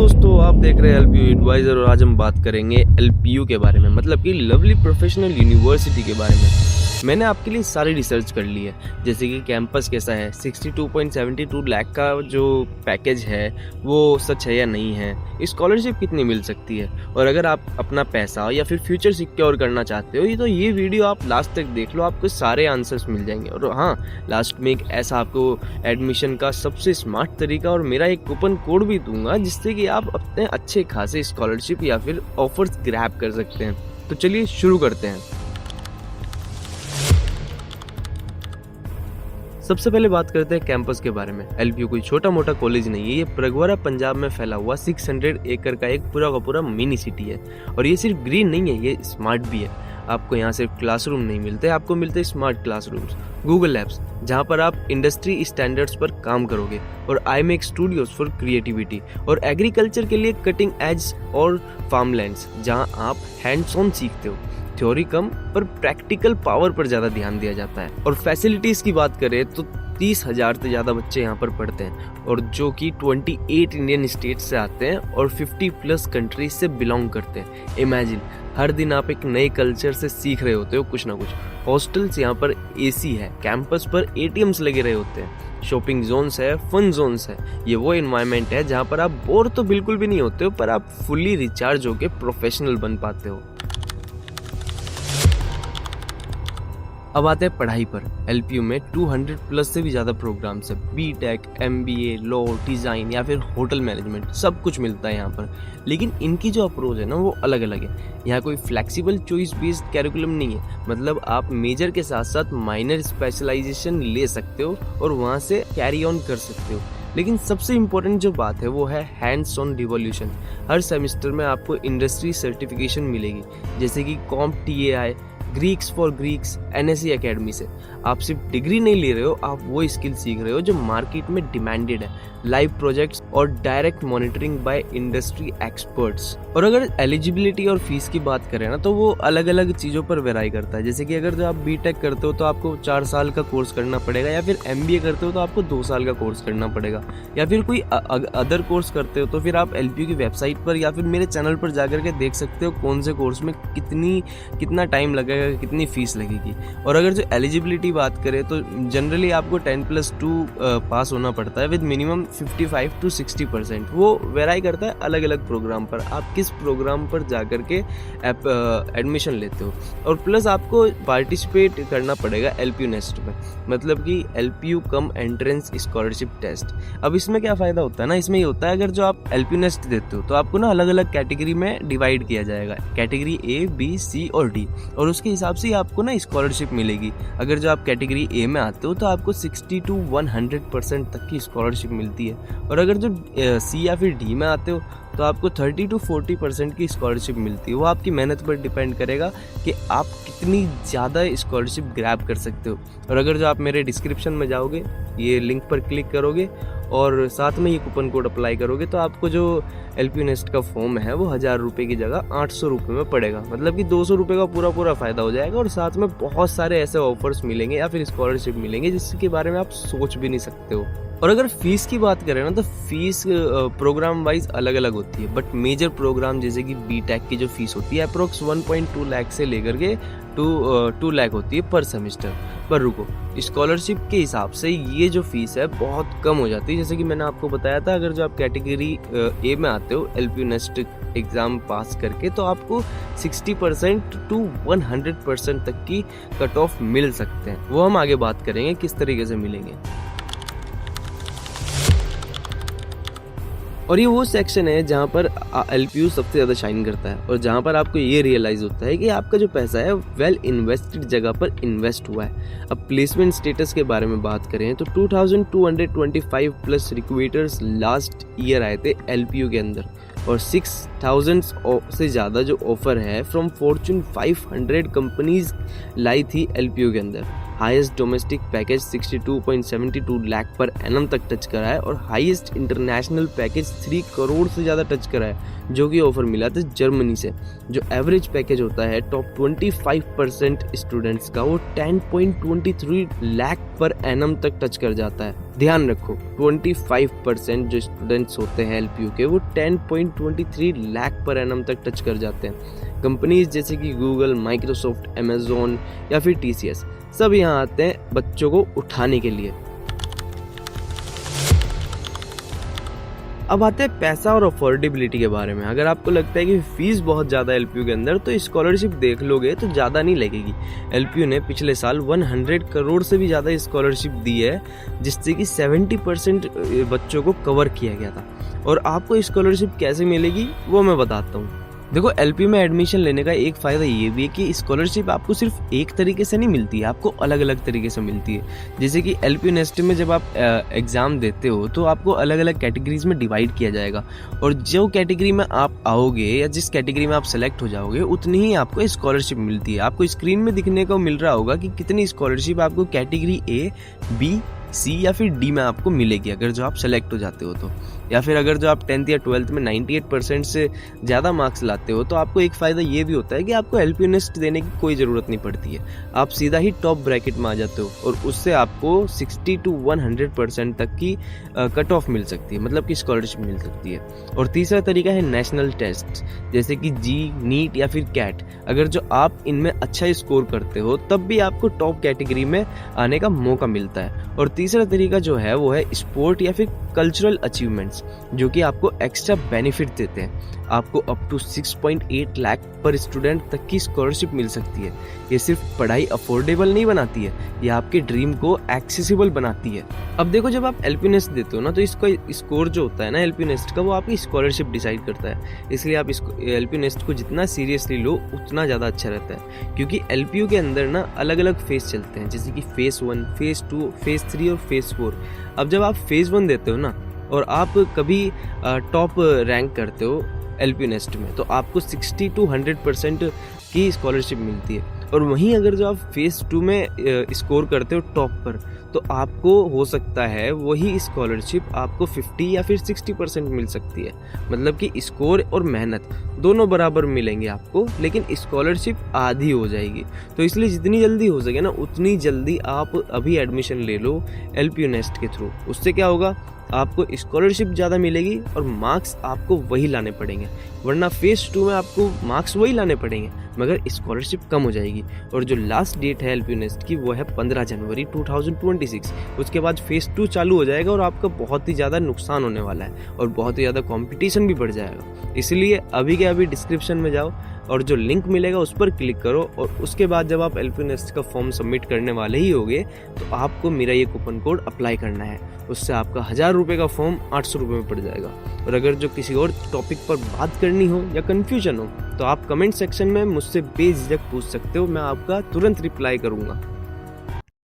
दोस्तों, आप देख रहे हैं एलपीयू एडवाइजर और आज हम बात करेंगे एलपीयू के बारे में, मतलब कि लवली प्रोफेशनल यूनिवर्सिटी के बारे में। मैंने आपके लिए सारी रिसर्च कर ली है, जैसे कि कैंपस कैसा है, 62.72 लाख का जो पैकेज है वो सच है या नहीं है, स्कॉलरशिप कितनी मिल सकती है, और अगर आप अपना पैसा या फिर फ्यूचर सिक्योर करना चाहते हो तो ये वीडियो आप लास्ट तक देख लो, आपको सारे आंसर्स मिल जाएंगे। और हाँ, लास्ट में एक ऐसा आपको एडमिशन का सबसे स्मार्ट तरीका और मेरा एक कूपन कोड भी दूंगा, जिससे कि आप अपने अच्छे खासे स्कॉलरशिप या फिर ऑफर्स ग्रैब कर सकते हैं। तो चलिए शुरू करते हैं। सबसे पहले बात करते हैं कैंपस के बारे में। एलपीयू कोई छोटा मोटा कॉलेज नहीं है, ये प्रगवारा पंजाब में फैला हुआ 600 एकड़ का एक पूरा का पूरा मिनी सिटी है। और ये सिर्फ ग्रीन नहीं है, ये स्मार्ट भी है। आपको यहाँ सिर्फ क्लासरूम नहीं मिलते, आपको मिलते स्मार्ट क्लासरूम्स, गूगल लैब्स जहाँ पर आप इंडस्ट्री स्टैंडर्ड्स पर काम करोगे, और आईमेक स्टूडियोज फॉर क्रिएटिविटी, और एग्रीकल्चर के लिए कटिंग एज और फार्मलैंड्स जहाँ आप हैंड्स ऑन सीखते हो। थ्योरी कम पर प्रैक्टिकल पावर पर ज़्यादा ध्यान दिया जाता है। और फैसिलिटीज़ की बात करें तो 30,000 से ज़्यादा बच्चे यहाँ पर पढ़ते हैं, और जो कि 28 इंडियन स्टेट से आते हैं और 50+ कंट्रीज से बिलोंग करते हैं। इमेजिन, हर दिन आप एक नए कल्चर से सीख रहे होते हो कुछ ना कुछ। हॉस्टल्स यहाँ पर एसी है, कैंपस पर एटीएम्स लगे रहे होते हैं, शॉपिंग जोन्स है, फन जोन्स है। ये वो एनवायरनमेंट है जहाँ पर आप बोर तो बिल्कुल भी नहीं होते हो, पर आप फुल्ली रिचार्ज होके प्रोफेशनल बन पाते हो। अब आते हैं पढ़ाई पर। एलपीयू में 200+ से भी ज़्यादा प्रोग्राम्स है, बीटेक, एमबीए, लॉ, डिज़ाइन या फिर होटल मैनेजमेंट, सब कुछ मिलता है यहाँ पर। लेकिन इनकी जो अप्रोच है ना वो अलग अलग है। यहाँ कोई फ्लेक्सिबल चॉइस बेस्ड कैरिकुलम नहीं है, मतलब आप मेजर के साथ साथ माइनर स्पेशलाइजेशन ले सकते हो और वहाँ से कैरी ऑन कर सकते हो। लेकिन सबसे इम्पोर्टेंट जो बात है वो है hands on revolution. Her semester में आपको इंडस्ट्री सर्टिफिकेशन मिलेगी, जैसे कि CompTIA, Greeks for Greeks, NSE academy से। आप सिर्फ डिग्री नहीं ले रहे हो, आप वो स्किल सीख रहे हो जो मार्केट में डिमांडेड है। लाइव प्रोजेक्ट्स और direct monitoring by industry experts. और अगर एलिजिबिलिटी और फीस की बात करें ना तो वो अलग अलग चीज़ों पर वेराई करता है। जैसे कि अगर जो आप बीटेक करते हो तो आपको 4 साल का कोर्स करना पड़ेगा, या फिर MBA करते हो तो आपको 2 साल का कोर्स करना पड़ेगा, या फिर कोई अदर कोर्स करते हो तो फिर आप एलपीयू की वेबसाइट पर या फिर मेरे चैनल पर जाकर के देख सकते हो कौन से कोर्स में कितना टाइम लगेगा, कितनी फीस लगेगी। और अगर जो एलिजिबिलिटी बात करें तो जनरली आपको 10+2 पास होना पड़ता है विद मिनिमम 55 to 60%। वो वेराई करता है अलग अलग प्रोग्राम पर, आप किस प्रोग्राम पर जाकर के एडमिशन लेते हो। और प्लस आपको पार्टिसिपेट करना पड़ेगा एलपीयू नेस्ट में, मतलब कि LPU cum entrance scholarship test. अब इसमें क्या फ़ायदा होता है ना, इसमें ये होता है अगर जो आप एलपीयू नेस्ट देते हो तो आपको ना अलग अलग कैटेगरी में डिवाइड किया जाएगा, कैटेगरी A, B, C और D, और उसके हिसाब से आपको ना स्कॉलरशिप मिलेगी। अगर जो आप कैटेगरी A में आते हो तो आपको 60 to 100% तक की स्कॉलरशिप मिलती है, और अगर जो C या फिर D में आते हो तो आपको 30 to 40% की स्कॉलरशिप मिलती है। वो आपकी मेहनत पर डिपेंड करेगा कि आप कितनी ज़्यादा स्कॉलरशिप ग्रैब कर सकते हो। और अगर जो आप मेरे डिस्क्रिप्शन में जाओगे, ये लिंक पर क्लिक करोगे और साथ में ये कूपन कोड अप्लाई करोगे तो आपको जो एलपीयू नेस्ट का फॉर्म है वो 1000 रुपये की जगह 800 रुपये में पड़ेगा, मतलब कि 200 रुपये का पूरा फ़ायदा हो जाएगा। और साथ में बहुत सारे ऐसे ऑफर्स मिलेंगे या फिर स्कॉलरशिप मिलेंगे जिसके बारे में आप सोच भी नहीं सकते हो। और अगर फीस की बात करें ना तो फीस प्रोग्राम वाइज अलग अलग होती है, बट मेजर प्रोग्राम जैसे कि बीटेक की जो फीस होती है अप्रोक्स 1.2 लाख से लेकर के 2 लाख होती है पर सेमेस्टर। पर रुको, स्कॉलरशिप के हिसाब से ये जो फीस है बहुत कम हो जाती है। जैसे कि मैंने आपको बताया था, अगर जो आप कैटेगरी A में आते हो एलपीयू नेस्ट एग्ज़ाम पास करके तो आपको 60% to 100% तक की कट ऑफ मिल सकते हैं। वो हम आगे बात करेंगे किस तरीके से मिलेंगे। और ये वो सेक्शन है जहाँ पर एलपीयू सबसे ज़्यादा शाइन करता है, और जहाँ पर आपको ये रियलाइज़ होता है कि आपका जो पैसा है वेल इन्वेस्टेड जगह पर इन्वेस्ट हुआ है। अब प्लेसमेंट स्टेटस के बारे में बात करें तो 2225+ रिक्रूटर्स लास्ट ईयर आए थे एलपीयू के अंदर, और 6000 से ज़्यादा जो ऑफ़र है फ्रॉम फॉर्च्यून 500 कंपनीज लाई थी एलपीयू के अंदर। Highest domestic package 62.72 lakh per annum तक टच करा है और हाईएस्ट इंटरनेशनल पैकेज 3 करोड़ से ज़्यादा टच करा है, जो कि ऑफर मिला था जर्मनी से। जो एवरेज पैकेज होता है टॉप 25% स्टूडेंट्स का, वो 10.23 लाख पर एनम तक टच कर जाता है। ध्यान रखो, 25% जो स्टूडेंट्स होते हैं एलपीयू के, वो 10.23 लाख पर एनम तक टच कर जाते हैं। कंपनीज जैसे कि गूगल, माइक्रोसॉफ्ट, अमेजोन या फिर टीसीएस सब यहाँ आते हैं बच्चों को उठाने के लिए। अब आते हैं पैसा और अफोर्डेबिलिटी के बारे में। अगर आपको लगता है कि फीस बहुत ज़्यादा एलपीयू के अंदर, तो स्कॉलरशिप देख लोगे तो ज़्यादा नहीं लगेगी। एलपीयू ने पिछले साल 100 करोड़ से भी ज़्यादा स्कॉलरशिप दी है, जिससे कि 70% बच्चों को कवर किया गया था। और आपको स्कॉलरशिप कैसे मिलेगी वो मैं बताता हूँ। देखो, एलपीयू में एडमिशन लेने का एक फ़ायदा ये भी है कि स्कॉलरशिप आपको सिर्फ एक तरीके से नहीं मिलती है, आपको अलग अलग तरीके से मिलती है। जैसे कि एलपीयू नेस्ट में जब आप एग्ज़ाम देते हो तो आपको अलग अलग कैटेगरीज में डिवाइड किया जाएगा, और जो कैटेगरी में आप आओगे या जिस कैटेगरी में आप सेलेक्ट हो जाओगे उतनी ही आपको स्कॉलरशिप मिलती है। आपको स्क्रीन में दिखने को मिल रहा होगा कि कितनी स्कॉलरशिप आपको कैटेगरी ए, बी, सी या फिर डी में आपको मिलेगी अगर जो आप सेलेक्ट हो जाते हो तो। या फिर अगर जो आप 10th या 12th में 98% से ज़्यादा मार्क्स लाते हो तो आपको एक फ़ायदा ये भी होता है कि आपको एलपीयू नेस्ट देने की कोई ज़रूरत नहीं पड़ती है। आप सीधा ही टॉप ब्रैकेट में आ जाते हो और उससे आपको 60 to 100% तक की कट ऑफ मिल सकती है, मतलब कि स्कॉलरशिप मिल सकती है। और तीसरा तरीका है नेशनल टेस्ट, जैसे कि जी, नीट या फिर कैट। अगर जो आप इनमें अच्छा स्कोर करते हो तब भी आपको टॉप कैटेगरी में आने का मौका मिलता है। और तीसरा तरीका जो है वो है स्पोर्ट या फिर कल्चरल अचीवमेंट्स, जो कि आपको एक्स्ट्रा बेनिफिट देते हैं। आपको अप टू 6.8 लाख पर स्टूडेंट तक की स्कॉलरशिप मिल सकती है। ये सिर्फ पढ़ाई अफोर्डेबल नहीं बनाती है, ये आपके ड्रीम को एक्सेसिबल बनाती है। अब देखो, जब आप एलपीयू नेस्ट देते हो ना, तो इसका स्कोर जो होता है ना एलपीयू नेस्ट का, वो आपकी स्कॉलरशिप डिसाइड करता है। इसलिए आप एलपीयू नेस्ट को जितना सीरियसली लो उतना ज़्यादा अच्छा रहता है, क्योंकि एलपीयू के अंदर ना अलग अलग फेज चलते हैं, जैसे कि फेज़ 1, फेज़ 2, फेज़ 3 और फेज़ 4। अब जब आप फेज़ 1 देते हो ना और आप कभी टॉप रैंक करते हो एलपीयू नेस्ट में, तो आपको 60 to 100% की स्कॉलरशिप मिलती है। और वहीं अगर जो आप फेज़ 2 में स्कोर करते हो टॉप पर, तो आपको हो सकता है वही स्कॉलरशिप आपको 50 या फिर 60% मिल सकती है। मतलब कि स्कोर और मेहनत दोनों बराबर मिलेंगे आपको, लेकिन स्कॉलरशिप आधी हो जाएगी। तो इसलिए जितनी जल्दी हो सके ना उतनी जल्दी आप अभी एडमिशन ले लो एलपीयू नेस्ट के थ्रू। उससे क्या होगा, आपको स्कॉलरशिप ज़्यादा मिलेगी और मार्क्स आपको वही लाने पड़ेंगे, वरना फेज़ 2 में आपको मार्क्स वही लाने पड़ेंगे मगर स्कॉलरशिप कम हो जाएगी। और जो लास्ट डेट है एलपीयू नेस्ट की वो है 15 जनवरी 2026। उसके बाद फेज़ 2 चालू हो जाएगा और आपका बहुत ही ज़्यादा नुकसान होने वाला है और बहुत ही ज़्यादा कंपटीशन भी बढ़ जाएगा। इसलिए अभी के अभी डिस्क्रिप्शन में जाओ और जो लिंक मिलेगा उस पर क्लिक करो, और उसके बाद जब आप एलपीयू नेस्ट का फॉर्म सबमिट करने वाले ही होगे तो आपको मेरा ये कूपन कोड अप्लाई करना है। उससे आपका 1000 रुपये का फॉर्म 800 रुपये में पड़ जाएगा। और अगर जो किसी और टॉपिक पर बात करनी हो या कन्फ्यूजन हो तो आप कमेंट सेक्शन में मुझसे बेझिझक पूछ सकते हो, मैं आपका तुरंत रिप्लाई करूँगा।